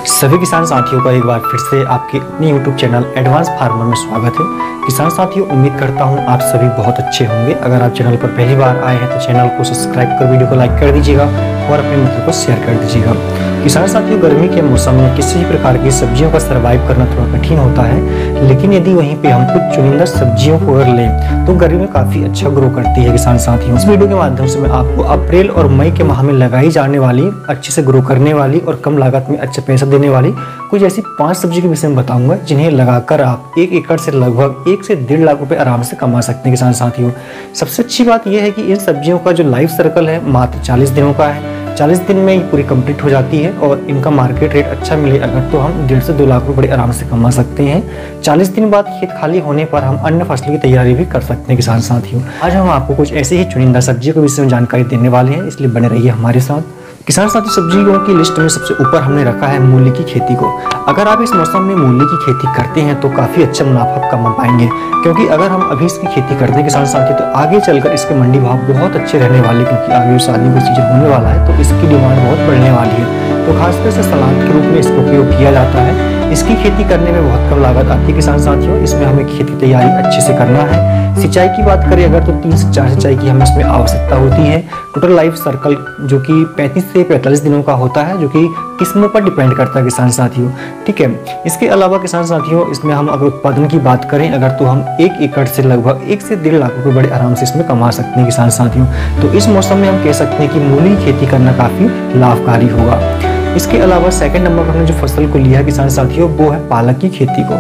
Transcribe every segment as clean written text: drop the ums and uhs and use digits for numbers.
सभी किसान साथियों का एक बार फिर से आपके अपने YouTube चैनल एडवांस फार्मर में स्वागत है। किसान साथियों, उम्मीद करता हूं आप सभी बहुत अच्छे होंगे। अगर आप चैनल पर पहली बार आए हैं तो चैनल को सब्सक्राइब कर वीडियो को लाइक कर दीजिएगा और अपने मित्रों को शेयर कर दीजिएगा। किसान साथियों, गर्मी के मौसम में किसी भी प्रकार की सब्जियों का सर्वाइव करना थोड़ा कठिन होता है, लेकिन यदि वहीं पे हम कुछ चुनिंदा सब्जियों को अगर लें तो गर्मी में काफी अच्छा ग्रो करती है। किसान साथियों, इस वीडियो के माध्यम से मैं आपको अप्रैल और मई के माह में लगाई जाने वाली, अच्छे से ग्रो करने वाली और कम लागत में अच्छा पैसा देने वाली कुछ ऐसी 5 सब्जी के विषय में बताऊंगा जिन्हें लगाकर आप 1 एकड़ से लगभग 1 से 1.5 लाख रुपए आराम से कमा सकते हैं। किसान साथियों, सबसे अच्छी बात यह है कि इन सब्जियों का जो लाइफ सर्कल है मात्र 40 दिनों का है। 40 दिन में ये पूरी कंप्लीट हो जाती है और इनका मार्केट रेट अच्छा मिले अगर तो हम 1.5 से 2 लाख रुपए आराम से कमा सकते हैं। 40 दिन बाद खेत खाली होने पर हम अन्य फसल की तैयारी भी कर सकते हैं। किसान साथियों, आज हम आपको कुछ ऐसे ही चुनिंदा सब्जियों के विषय में जानकारी देने वाले हैं, इसलिए बने रहिए हमारे साथ। किसान साथी, सब्जियों की लिस्ट में सबसे ऊपर हमने रखा है मूली की खेती को। अगर आप इस मौसम में मूली की खेती करते हैं तो काफी अच्छा मुनाफा कमा पाएंगे, क्योंकि अगर हम अभी इसकी खेती करते हैं किसान साथी तो आगे चलकर इसके मंडी भाव बहुत अच्छे रहने वाले, क्योंकि आगे शादी का सीजन होने वाला है तो इसकी डिमांड बहुत बढ़ने वाली है। तो खासकर से सलाद के रूप में इसका उपयोग किया जाता है। इसकी खेती करने में बहुत कम लागत आती है। किसान साथियों, इसमें हमें खेती की तैयारी अच्छे से करना है। सिंचाई की बात करें अगर तो 3 से 4 सिंचाई की हमें इसमें आवश्यकता होती है। टोटल लाइफ सर्कल जो कि 35 से 45 दिनों का होता है, जो कि किस्मों पर डिपेंड करता है किसान साथियों। ठीक है, इसके अलावा किसान साथियों, इसमें हम अगर उत्पादन की बात करें अगर तो हम 1 एकड़ से लगभग 1 से 1.5 लाख रुपए बड़े आराम से इसमें कमा सकते हैं। किसान साथियों, तो इस मौसम में हम कह सकते हैं कि मूली की खेती करना काफी लाभकारी होगा। इसके अलावा सेकंड नंबर पर हमने जो फसल को लिया किसान साथियों वो है पालक की खेती को।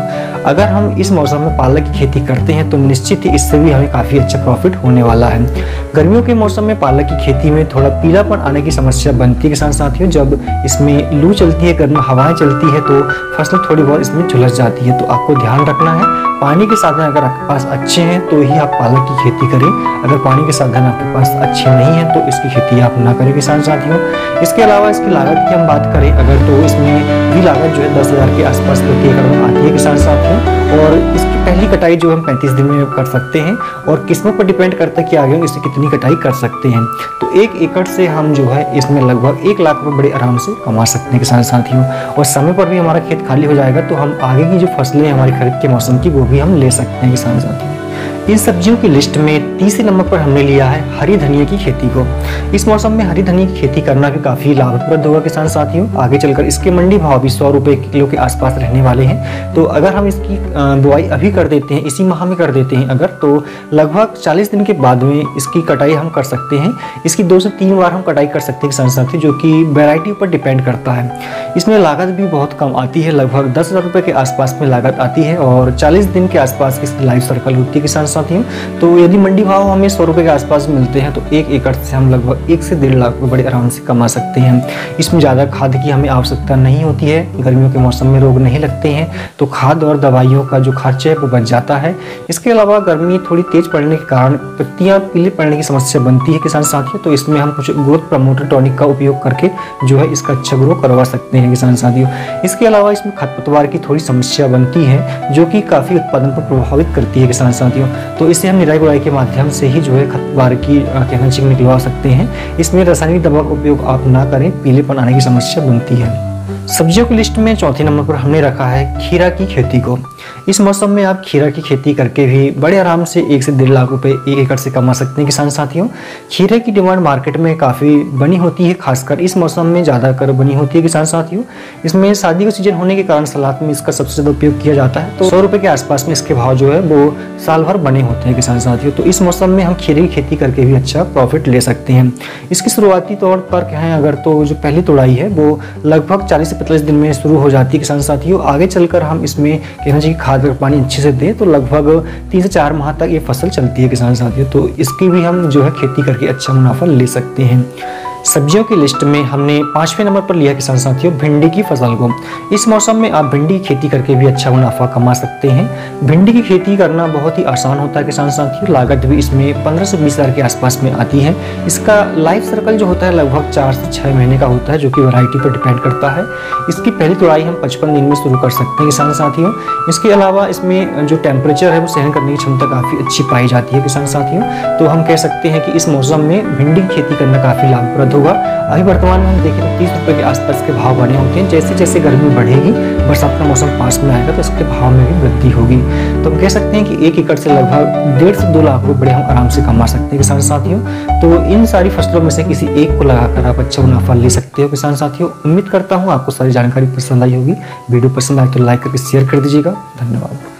अगर हम इस मौसम में पालक की खेती करते हैं तो निश्चित ही इससे भी हमें काफी अच्छा प्रॉफिट होने वाला है। गर्मियों के मौसम में पालक की खेती में थोड़ा पीलापन आने की समस्या बनती है किसान साथियों। जब इसमें लू चलती है, गर्म हवाएं चलती है तो फसल थोड़ी बहुत इसमें झुलस जाती है। तो आपको ध्यान रखना है, पानी के साधन अगर आपके पास अच्छे हैं तो ही आप पालक की खेती करें। अगर पानी के साधन आपके पास अच्छे नहीं है तो इसकी खेती आप ना करें किसान साथियों। इसके अलावा इसकी लागत की हम बात करें अगर तो इसमें भी लागत जो है 10,000 के आसपास प्रति एकड़ में आती है किसान साथियों। और इसकी पहली कटाई जो हम 35 दिन में कर सकते हैं और किस्मों पर डिपेंड करता है कि आगे हम इससे कितनी कटाई कर सकते हैं। तो 1 एकड़ से हम जो है इसमें लगभग 1 लाख रुपए बड़े आराम से कमा सकते हैं किसान साथियों। और समय पर भी हमारा खेत खाली हो जाएगा तो हम आगे की जो फसलें हमारी खरीद के मौसम की वो भी हम ले सकते हैं किसान साथियों। इन सब्जियों की लिस्ट में तीसरे नंबर पर हमने लिया है हरी धनिया की खेती को। इस मौसम में हरी धनिया की खेती करना भी काफी लाभप्रद होगा किसान साथियों। आगे चलकर इसके मंडी भाव भी 100 रुपए किलो के आसपास रहने वाले हैं। तो अगर हम इसकी बुआई अभी कर देते हैं, इसी माह में कर देते हैं अगर, तो लगभग 40 दिन के बाद में इसकी कटाई हम कर सकते हैं। इसकी 2 से 3 बार हम कटाई कर सकते हैं किसान साथियों, जो कि वैरायटी पर डिपेंड करता है। इसमें लागत भी बहुत कम आती है, लगभग 10,000 रुपए के आसपास में लागत आती है और 40 दिन के आसपास इसकी लाइफ सर्कल होती है किसान साथियों। तो यदि मंडी भाव हमें 100 रुपए के आसपास मिलते हैं तो 1 एकड़ से हम लगभग 1 से 1.5 लाख रुपए बड़े आराम से कमा सकते हैं। इसमें ज़्यादा खाद की हमें आवश्यकता नहीं होती है। गर्मियों के मौसम में रोग नहीं लगते हैं तो खाद और दवाइयों का जो खर्चा है वो बच जाता है। इसके अलावा गर्मी थोड़ी तेज पड़ने के कारण पत्तियां पीले पड़ने की समस्या बनती है किसान साथियों। तो इसमें हम कुछ ग्रोथ प्रमोटर टॉनिक का उपयोग करके जो है इसका अच्छा ग्रो करवा सकते हैं किसान साथियों। इसके अलावा इसमें खरपतवार की थोड़ी समस्या बनती है जो कि काफ़ी उत्पादन पर प्रभावित करती है किसान साथियों। तो इसे हम निराई गुड़ाई के माध्यम से ही जो है खरपतवार की कहना निकलवा सकते हैं। इसमें रासायनिक दवा का उपयोग आप ना करें, पीलेपन आने की समस्या बनती है। सब्जियों की लिस्ट में चौथे नंबर पर हमने रखा है खीरा की खेती को। इस मौसम में आप खीरा की खेती करके भी बड़े आराम से 1 से 1.5 लाख रुपए 1 एकड़ से कमा सकते हैं किसान साथियों। खीरे की डिमांड मार्केट में काफ़ी बनी होती है, खासकर इस मौसम में ज़्यादा कर बनी होती है किसान साथियों। इसमें शादी का सीजन होने के कारण सलाद में इसका सबसे ज़्यादा उपयोग किया जाता है। तो 100 रुपये के आसपास में इसके भाव जो है वो साल भर बने होते हैं किसान साथियों। तो इस मौसम में हम खीरे की खेती करके भी अच्छा प्रॉफिट ले सकते हैं। इसकी शुरुआती तौर पर कहें अगर तो जो पहली तुड़ाई है वो लगभग 40 से 45 दिन में शुरू हो जाती है किसान साथियों। आगे चलकर हम इसमें कहना चाहिए खाद और पानी अच्छे से दें तो लगभग 3 से 4 माह तक ये फसल चलती है किसान साथियों। तो इसकी भी हम जो है खेती करके अच्छा मुनाफा ले सकते हैं। सब्जियों की लिस्ट में हमने 5वें नंबर पर लिया किसान साथियों भिंडी की फसल को। इस मौसम में आप भिंडी की खेती करके भी अच्छा मुनाफा कमा सकते हैं। भिंडी की खेती करना बहुत ही आसान होता है किसान साथियों। लागत भी इसमें 15 से 20 हज़ार के आसपास में आती है। इसका लाइफ सर्कल जो होता है लगभग 4 से 6 महीने का होता है, जो कि वैरायटी पर डिपेंड करता है। इसकी पहली तुड़ाई हम 55 दिन में शुरू कर सकते हैं किसान साथियों। इसके अलावा इसमें जो टेम्परेचर है वो सहन करने की क्षमता काफ़ी अच्छी पाई जाती है किसान साथियों। तो हम कह सकते हैं कि इस मौसम में भिंडी की खेती करना काफ़ी लाभप्रद उपलब्ध होगा। अभी वर्तमान में हम देखें तो 30 रुपये के आसपास के भाव बने होते हैं। जैसे जैसे गर्मी बढ़ेगी, बरसात का मौसम पास में आएगा तो इसके भाव में भी वृद्धि होगी। तो हम कह सकते हैं कि 1 एकड़ से लगभग 1.5 से 2 लाख रुपये हम आराम से कमा सकते हैं किसान साथियों। तो इन सारी फसलों में से किसी एक को लगाकर आप अच्छा मुनाफा ले सकते हो किसान साथियों। उम्मीद करता हूँ आपको सारी जानकारी पसंद आई होगी। वीडियो पसंद आए तो लाइक करके शेयर कर दीजिएगा। धन्यवाद।